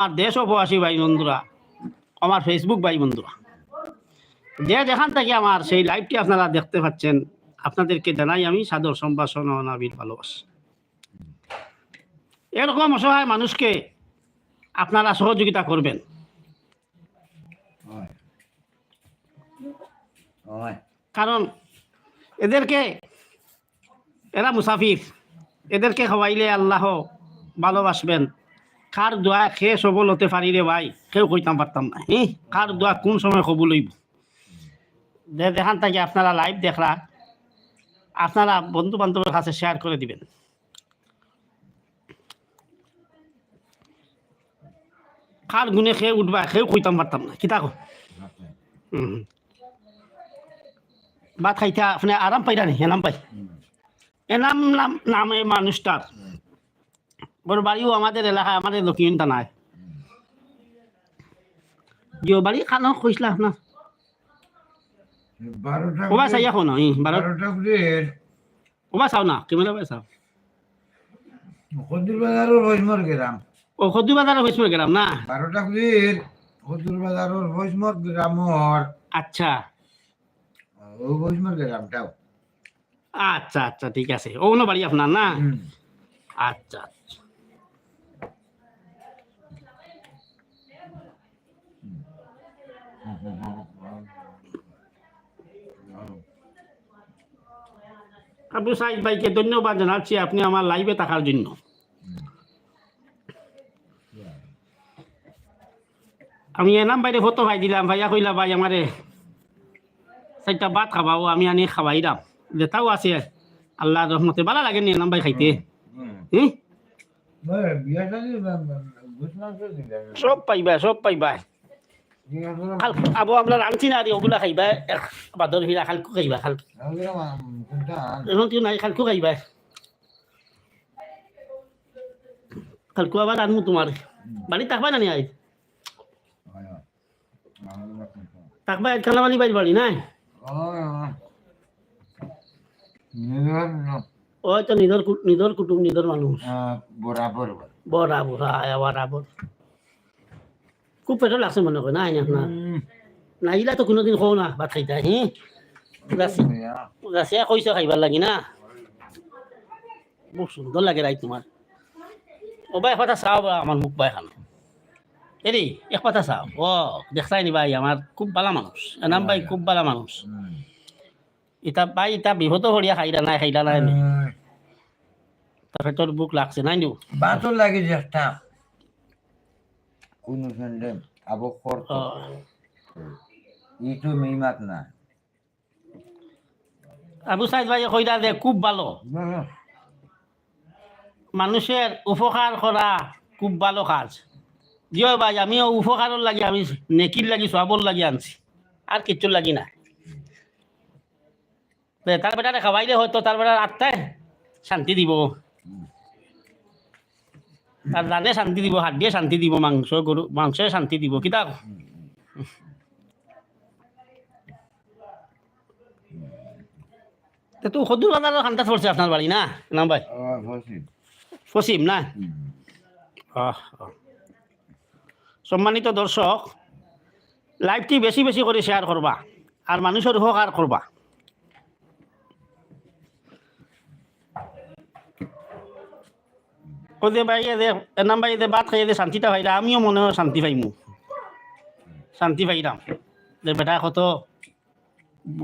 আমার দেশ ও প্রবাসী ভাই বন্ধুরা, আমার ফেসবুক ভাই বন্ধুরা, যে যেখান থেকে আমার সেই লাইভটি আপনারা দেখতে পাচ্ছেন, আপনাদেরকে জানাই আমি সাদর সম্ভাষণ ও অনাবিল ভালোবাসা। এরকম অসহায় মানুষকে আপনারা সহযোগিতা করবেন। কারণ এরা মুসাফির, এদেরকে খাওয়াইলে আল্লাহ ভালোবাসবেন। কার দোয়া খেয়ে সবল হতে পারি রে ভাই, কেউ কইতাম পারতাম না। কার দোয়া কোন সময় কবুল হইব। যেখান থেকে আপনারা লাইভ দেখরা, আপনারা বন্ধু বান্ধবের কাছে শেয়ার করে দিবেন। কার গুণে খেয়ে উঠবা কেউ কইতাম পারতাম না। কিতা কো ভাত খাইতে আপনি আরাম পাইরা নি? এনাম পাই, এনাম নামে মানুষটার বড় বাড়িও আমাদের এলাকায়, আমাদের দক্ষিণ থানায়। জিও বাড়ি খানো কইসলা আপনার ওবা চাই এখন ওবা চাও না কেমেরা ওবা চাও খদ্দুর বাজারের ভৈসমর গ্রাম। ও খদ্দুর বাজারের ভৈসমর গ্রাম না 12টা কুড়ির খদ্দুর বাজারের ভৈসমর গ্রামর। আচ্ছা, ও ভৈসমর গ্রামটাও। আচ্ছা আচ্ছা, ঠিক আছে। ও না বাড়ি আপনার না? আচ্ছা আচ্ছা। আবু সাইদ ভাইকে ধন্যবাদ জানাচ্ছি আপনি আমার লাইভে থাকার জন্য। আমি এনাম বাইরে ফটো ভাই দিলাম, ভাইয়া কইলা ভাই আমারে 4টা ভাত খাওয়াও, আমি আনি খাওয়াই দাম। যেটাও আছে আল্লাহ রহমতে ভালো লাগে নি এনাম ভাই খাইতে। সব পাইবা, সব পাইবা। আবু আমরা রাঁধছি না রে, ওগুলা খাইবা। বাদর হিরা খালকু খাইবা, খালকু এখন কেউ নাই, খালকু খাইবা। খালকু আবার আনমু তোমার বাড়ি থাকবা না নি? আই থাকবা খালামালি বাড়ি বাড়ি নাই? ওই তো নিদর কুটুম, নিদর মানুষ বরাবর বরাবর বরাবর। খুব পেটে লাগছে মনে হয় না আপনার? নাইলা তো কোনোদিন খাও না ভাত খাইতা। গাছিয়া কইছে খাইবার লাগি না। খুব সুন্দর লাগে রাই তোমার। ও ভাই এক পাতা চাও আমার মুখ বাই খান এরি, এক পাতা চাও। ও দেখছাই নি ভাই, আমার খুব ভালো মানুষ। এনাম ভাই খুব ভালো মানুষ। ইতা ভাই ইতা বিহত হরিয়া খাইলা নাই, খাইলা নাই তারপরে তোর বুক লাগছে নাই নিউ বাতর লাগে যেটা কোন সন্দেহ আবো করত ইটো মেইমাত না। আবু সাইদ ভাই কইলা যে খুব ভালো মানুষের উপকার করা, খুব ভালো কাজ। জিও ভাই আমিও উপকারের লাগি, আমি নেকির লাগি সবর লাগি আনছি, আর কিচ্ছুর লাগি না। তার বেটারে খাওয়াইলে হয়তো তার বেটার আত্মায় শান্তি দিব, তার দানে শান্তি দিব, হাত দিয়ে শান্তি দিব, মাংস গরু মাংসে শান্তি দিব। কিতা তো সদুর বাজারের খান্তা পড়ছে আপনার বাড়ি না? নাম ভাই ফসিম না? সম্মানিত দর্শক, লাইভটি বেশি বেশি করে শেয়ার করবা আর মানুষের উপকার করবা। ও যে ভাই এনাম ভাই যে ভাত খাইয়ে শান্তিটা পাইলা, আমিও মনে হয় শান্তি পাইমু, শান্তি পাইলাম। যে বেটা কত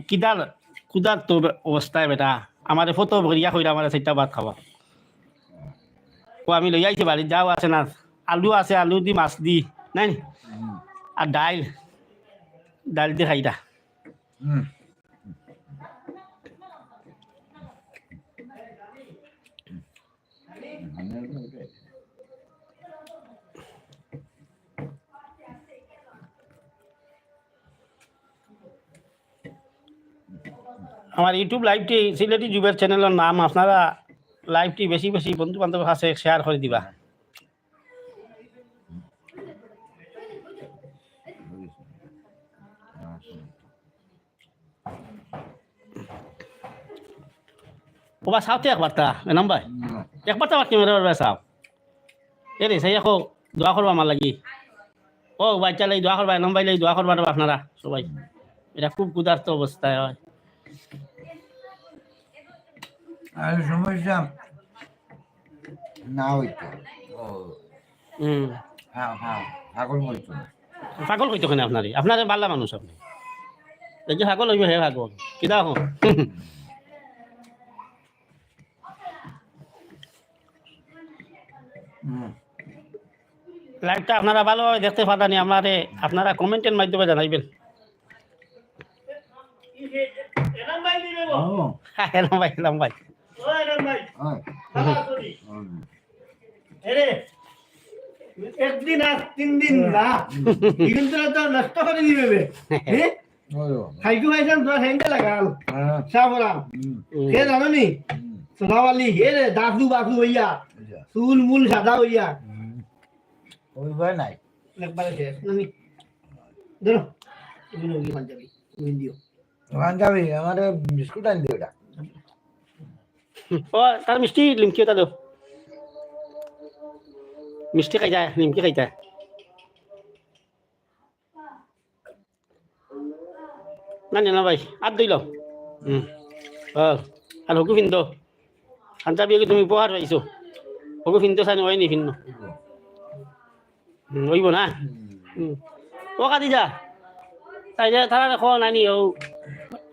কিদার কুদার তো অবস্থায় বেটা আমার ফটো ভরিয়া কইরা আমার 4টা ভাত খাওয়া। ও আমি লই আইছি বাড়ি, যাও আছে না, আলু আছে, আলু দি মাছ দি নাই, আর ডাইল ডাইল দিয়ে খাইটা। আমার ইউটিউব লাইভটি সিলেটি যুবের চ্যানেলের নাম। আপনারা লাইভটি বেশি বেশি বন্ধু বান্ধবের কাছে শেয়ার করে দিবা। ওবা চাওতে একবারটা এনাম ভাই, একবারটা আমার ক্যামেরা চাও এরে সেই এখন দোয়া করবো আমার লাগি ও বাচ্চা লাগি দোয়া করবা এনম ভাই লাগি দোয়া করবা আপনারা সবাই এটা খুব ক্ষুধার্ত অবস্থায় হয় আর সমস্যা না হইতো ও হ্যাঁ হ্যাঁ পাগল হইতো পাগল কইতো কেন আপনারে বাল্লা মানুষ আপনি দেখি পাগল হইব হে পাগল কিদা হো লাইভটা আপনারা ভালো দেখতে পারেনি আপনারা কমেন্টের মাধ্যমে জানাইবেন এলাম ভাই একদিন আর 3 দিন না কিন্তু তো নষ্ট করে দিবে খাইকু খাইছাম তোমার হ্যান্ডে লাগাল সাবরাম কে জানো নি সোনাওয়ালি হে রে দাদু বাদু হইয়া চুল মূল সাদা হইয়া ওইবার নাই একবারে শেষ নানি ধরো তুমি নগি পাঞ্জাবি তুমি দিও পাঞ্জাবি আমার বিস্কুট আনি দিও এটা ও তার মিষ্টি লিমকি ওটা দাও মিষ্টি খাই যায় নিমকি খাই যায় না ভাই আর দিল আর হকু ফিন্দো পাঞ্জাবি তুমি উপহার পাইছো হকু ফিন্দো চাই নয় নি ফিন্ন হইব না ও কাটি যা তাই তারা দেখো নানি ও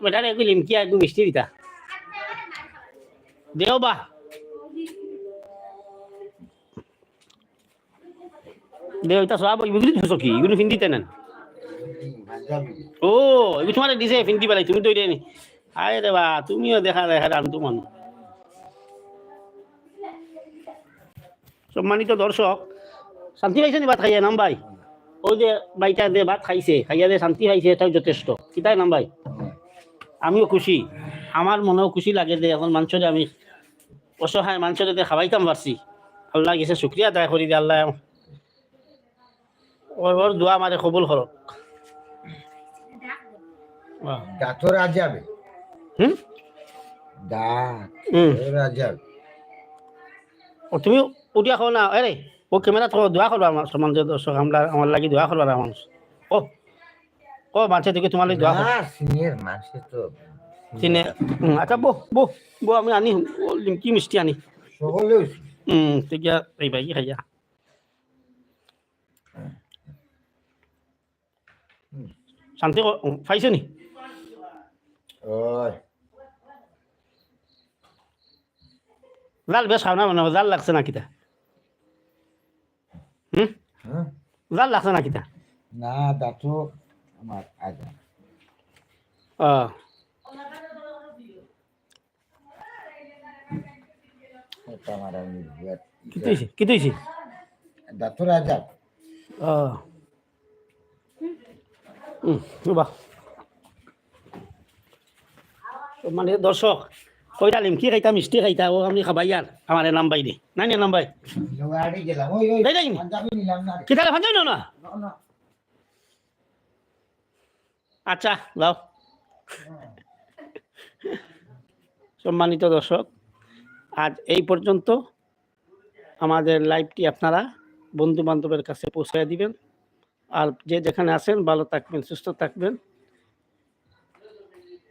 বেটারে একটু লিমকি একটু মিষ্টি দিতা দেও বা দেও এটা সব এগুলি ধুছো কি এগুলো ফিন্দিতে নেন ও এগুলো তোমার দিছে ফিন্দি পেলাই তুমি তো এটা নি আরে রে বা তুমিও দেখা আনতো মানুষ সম্মানিত দর্শক শান্তি পাইছে নি ভাত খাইয়া নাম ভাই ওই যে ভাইটা দে ভাত খাইছে খাইয়া দে শান্তি পাইছে এটাও যথেষ্ট কিতাই নাম ভাই আমিও খুশি আমার মনেও খুশি লাগে যে এখন মানুষরে আমি অসহায় মানুষের যাতে খাওয়াইতাম পারছি আল্লাহ গেছে শুক্রিয়া আদায় করি দে আল্লাহ ওর দোয়া আমারে কবুল করক দাঁতর আজ যাবে দাঁত ও তুমি উঠিয়া খাও না আরে ও ক্যামেরা তো দোয়া করবা আমার সমান যে দর্শক আমরা আমার লাগি দোয়া করবা মানুষ ও মানুষের দিকে তোমার লাগি দোয়া করবা সিনিয়র মানুষ তো চিনে আচ্ছা বো আমি আনি লিমকি মিষ্টি আনি সকলে তেতিয়া এই ভাই খাইয়া শান্তি পাইছো নি জাল বেশ খাও না মানে জাল লাগছে না কিতা জাল লাগছে না কিতা না দাঁতো আমার আজ কি তুইছি দাঁতর আজ বাহ মানে দর্শক কইটা লিমকি খাইতা মিষ্টি খাইতা ও আপনি খাবাই আর আমার নাম বাই দে নাই নাম বাই কিতালে ভাঞ্জাই না আচ্ছা যাও সম্মানিত দর্শক আজ এই পর্যন্ত আমাদের লাইভটি আপনারা বন্ধু বান্ধবের কাছে পৌঁছে দিবেন আর যে যেখানে আছেন ভালো থাকবেন সুস্থ থাকবেন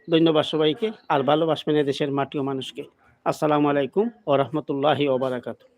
ধন্যবাদ সবাইকে আর ভালোবাসবেন দেশের মাটি ও মানুষকে আসসালামু আলাইকুম ওয়া রাহমাতুল্লাহি ওয়া বারাকাতুহু